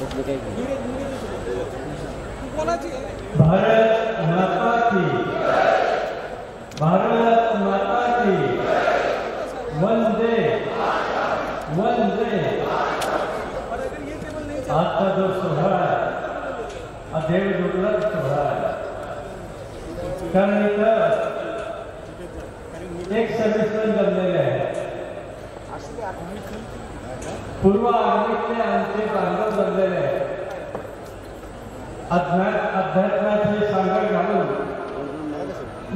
भारत माता की, भारत माता की, वंदे वंदे। आजचा जो सोहळा हा देवदुर्लभ सोहळा आहे, कारण इथं एक सर्विसमॅन जमलेले आहे, पूर्व आर्मीतले आमचे बांधव जमलेले आहेत, अध्यात्माची सांगड घालून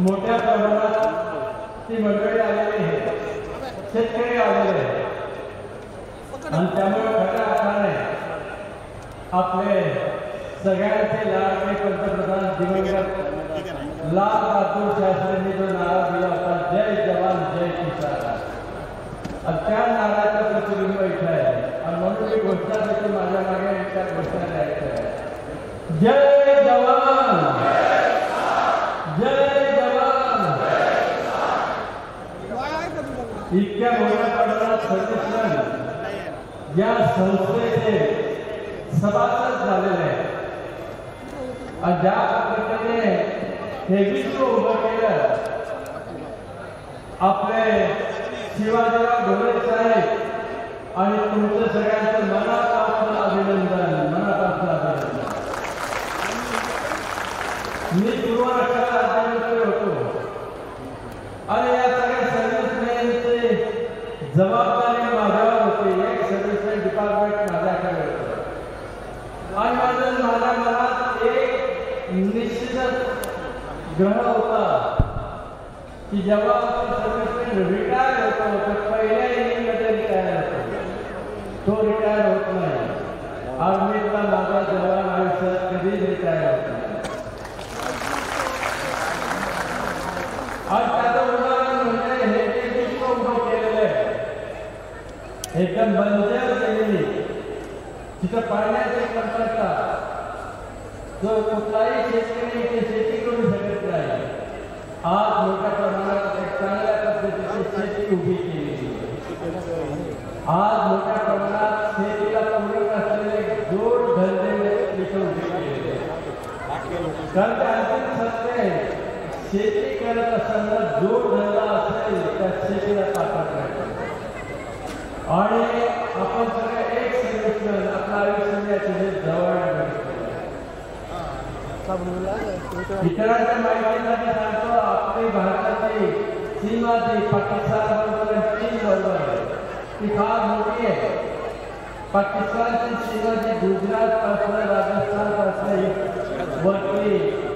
मोठ्या प्रमाणात ती मंडळी आलेली आहे, शेतकरी आलेले आहेत आणि त्यामुळे खऱ्या अर्थाने आपले सगळ्यांचे लाडके पंतप्रधान दिवंगत लाल बहादूर शास्त्रींनी जो नारा दिला होता, जय जवान जय किसान, त्या नाराचं प्रतिबिंब इथं आहे आणि म्हणून मी घोषणा देतो, माझ्या मागे त्या घोषणा द्यायचं आहे, जय जवान जय जवान। इतक्या मोठ्या प्रमाणात सर्विसमॅन या संस्थेचे सभासद झालेले आहेत आणि ज्या पद्धतीने हे विश्व उभं केलं, आपले शिवाजीराव ढोरे साहेब आणि तुमचं सगळ्यांचं मनापासून अभिनंदन, मनापासून अभिनंदन। मी पूर्वरक्षाला राज्यमंत्री होतो आणि या सगळ्या सर्व्हिसमॅनचे जबाबदारी माझ्यावर होती, एक सर्व्हिसमॅन डिपार्टमेंट माझ्याकडे होतं आणि माझ्या मनात एक निश्चितच ग्रह होता की जेव्हा सर्व्हिसमॅन रिटायर होतो तर पहिल्या इनिंगमध्ये रिटायर होतो, तो रिटायर होत नाही, आर्मीतला माझा जवान आयुष्यात कधीच रिटायर होत नाही। आज त्याचं उदाहरण म्हणजे हे जे विश्व उभं केलेलं आहे, एकदम बंजर केलेली, तिथं पाण्याची कमतरता, जो कुठलाही शेतकरी इथे शेती करू शकत नाही, आज मोठ्या प्रमाणात एक चांगल्या पद्धतीची शेती उभी केली, आज मोठ्या प्रमाणात शेतीला पूरक असलेले जोड धंदे इथं उभे केलेले, कारण ते अंतिम सत्य आहे, शेती करत असताना जोड धंदा असेल त्या शेतीला ताकद राहते आणि आपण सगळे एक सर्विसमॅन आपलं आयुष्य जवळ इतरांच्या माहितीसाठी सांगतो, आपली भारताची सीमा जी पाकिस्तान बरोबर चीन बरोबर आहे ती फार मोठी आहे। पाकिस्तानची सीमा जी गुजरात पासून राजस्थान पासून वरती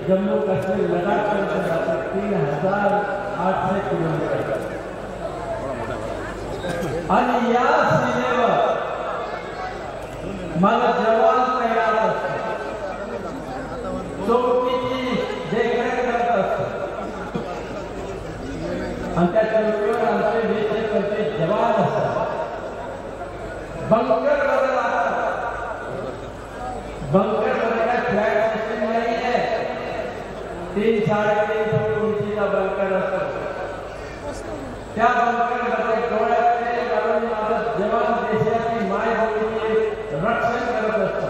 जम्मू काश्मीर लडाख पर्यंत जातात, 3800 किलोमीटर आणि या सीमेवर मला जवान तैनात असतो, चौकीची देखरेख करत असतो आणि त्या चौकीवर आमचे 20-25 जवान असतात, बंकर मध्ये राहतात, बंकर मध्ये काय फ्लॅट सिस्टीम नाही आहे, 3-3.5 फूट उंचीचा बंकर असतो, त्या बंकर मध्ये डोळ्यात तेल घालून माझा जवान देशाची मायभूमीचे रक्षण करत असतो,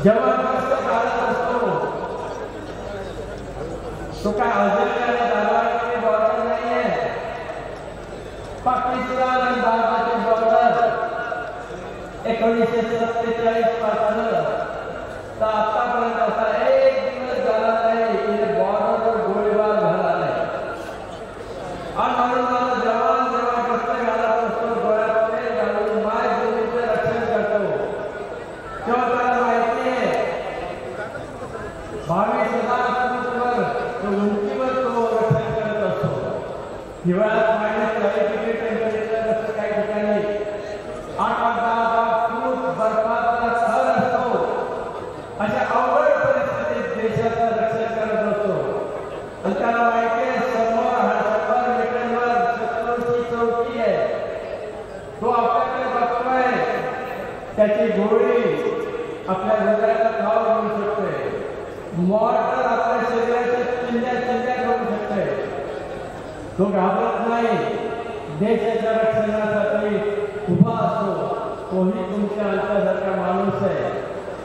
जवान कष्ट काढत असतो, तो काय अल्जेरिया दाबाची बॉर्डर नाही आहे, पाकिस्तान आणि भारताची बॉर्डर 1947 पासून तर आतापर्यंत असा एक दिवस झाला नाही की बॉर्डरवर गोळीबार झाला नाही आणि म्हणून मला जवान जेव्हा कष्ट घालत असतो, डोळ्यात तेल घालून मायभूमीचं रक्षण करतो, तेव्हा त्याला माहिती आहे 22,000 फूटवर उंचीवर तो रक्षण करत असतो, हिवाळ्यात -40 टेम्परेचर असतं काही ठिकाणी, 8-10 फूट बर्फाचा थर असतो, अशा अवघड परिस्थितीत देशाचं रक्षण करत असतो आणि त्याला माहिती आहे समोर 100 मीटरवर शत्रूची चौकी आहे, तो आपल्याकडे बघतोय, त्याची गोळी आपल्या हृदयाला घाव घेऊ शकते, मॉर्टर आपल्या शरीराच्या चिंध्या करू शकते, तो घाबरत नाही, देशाच्या रक्षणासाठी उभा असतो तोही तुमच्या अंतसारखा माणूस आहे,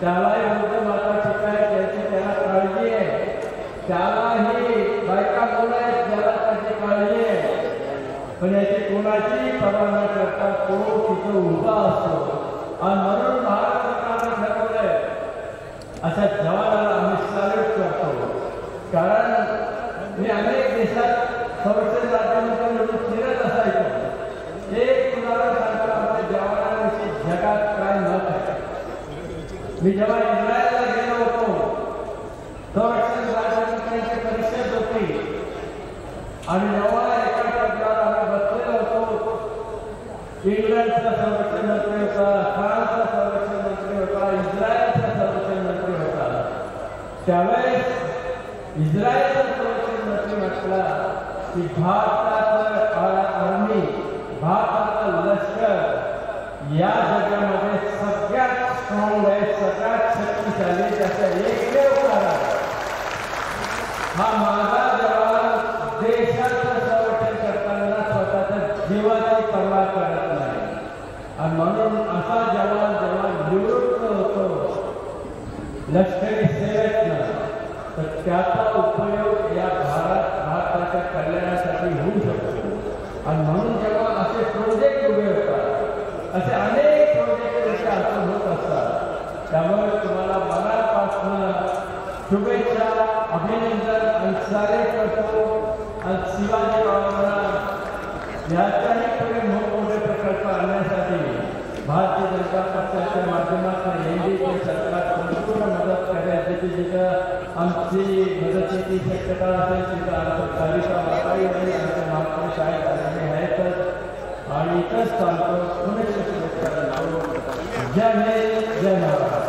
त्यालाही वृद्ध माता शिकाय त्याची त्याला काळजी आहे, त्यालाही बायका मुलं आहेत ज्याला त्याची काळजी आहे, पण याची कोणाची पर्वा न करता तो तिथं उभा असतो. आणि म्हणून भारत सरकारने ठरवलंय अशा जवानाला आम्ही सॅल्यूट करतो. कारण मी अनेक देशात संरक्षण राज्यामध्ये निवडून फिरत असायचो. एक उदाहरण सांगतो आपल्या जवानांविषयी जगात काय मत आहे. मी जेव्हा इस्रायलला गेलो होतो, संरक्षण राज्यमंत्र्यांची परिषद होती आणि जेव्हा एका टप्प्यावर आम्ही बसलेलो होतो, इंग्लंडचा संरक्षण मंत्री होता, फ्रान्सचा संरक्षण मंत्री होता, इस्रायलचा संरक्षण मंत्री होता. त्यावेळेस इस्रायलचा संरक्षण मंत्री म्हटला की भारताचं आर्मी, भारताचं लष्कर या जगामध्ये सगळ्यात स्ट्रॉंग आहे, सगळ्यात शक्तिशाली. त्याचं एकमेव कारण हा माझा जवान देशाचं संरक्षण करताना स्वतःच्या जीवाची पर्वा करत नाही. आणि म्हणून असा जवान जेव्हा निवृत्त होतो लष्करी सेवेतनं, तर त्याचा उपयोग या भारताच्या कल्याणासाठी होऊ शकतो. आणि म्हणून जेव्हा असे प्रोजेक्ट उभे होतात, असे अनेक प्रोजेक्ट त्याच्या हातून होत असतात. त्यामुळे तुम्हाला मनापासून शुभेच्छा, अभिनंदन आणि सारे करतो. आणि शिवाजी बाबांना याच्याही पुढे मोठमोठे प्रकल्प आणण्यासाठी भारतीय जनता पक्षाच्या माध्यमातून एनडीए सरकार संपूर्ण मदत करेल. जिथं आमची मदतीची शक्यता असेल तिथं आमचं तालिका वाटाई आणि आमच्या महात्मा शाळेत आलेले आहेतच. आणि इथंच चालतो. पुणे शुभेच्छा. जय हिंद, जय महाराष्ट्र.